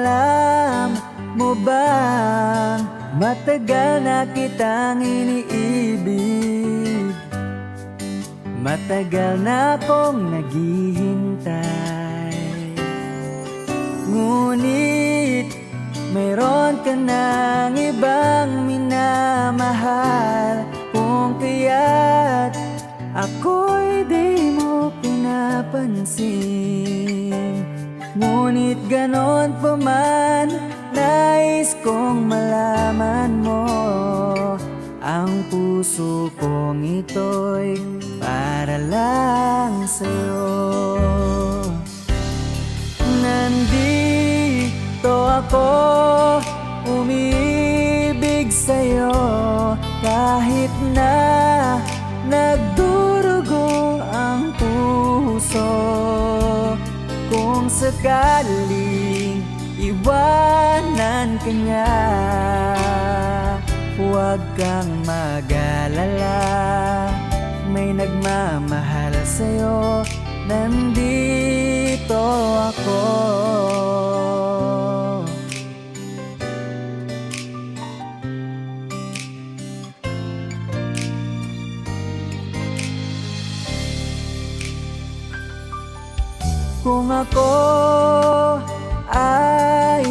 alam mo bang matagal na kitang iniibig? Matagal na akong naghihintay, ngunit mayroon ka ng ibang minamahal, kung kaya't ako'y di mo pinapansin. Ngunit ganon pa man, nais kong malaman mo, ang puso kong ito'y para lang sa'yo. Nandito ako, umiibig sa'yo, kahit na nagdurugo ang puso. Kung sakaling iwanan ka niya, huwag kang mag-alala, may nagmamahal sa'yo, nandito ako. Kung ako ay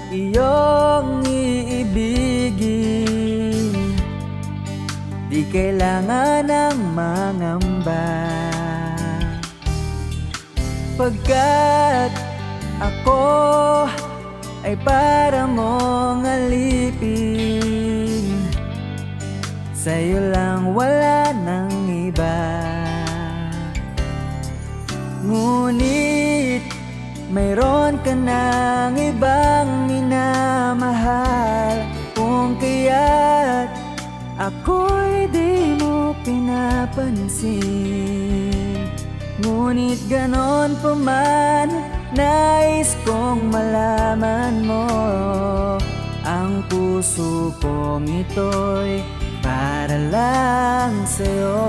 iyong iibigin, di kailangan ng mangamba, pagkat ako ay para mong alipin. Sa'yo lang, wala nang iba. Ngunit mayroon ka ng ibang minamahal, kung kaya't ako'y di mo pinapansin. Ngunit ganon pa man, nais kong malaman mo, ang puso kong ito'y para lang sa'yo.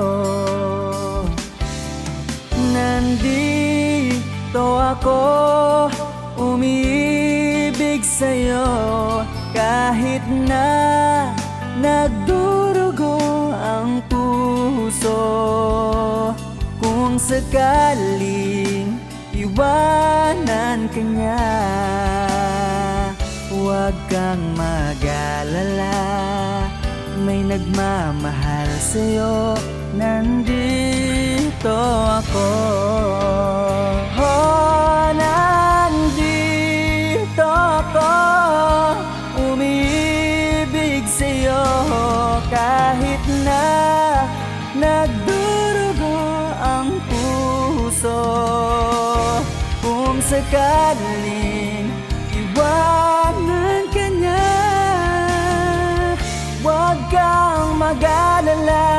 Nandito ako, umiibig sa'yo, kahit na nagdurugo ang puso. Kung sakaling iwanan ka niya, huwag kang mag-alala, may nagmamahal sa'yo, nandito ako. Oh, nandito ako, umiibig sa'yo, kahit na nagdurugo ang puso. Kung sakaling iwanan ka niya, huwag kang mag-alala,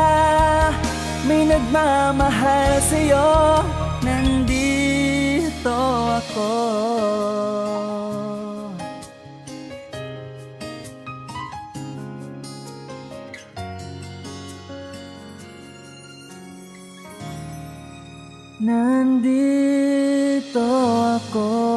may nagmamahal sa'yo, nandito ako. Nandito ako.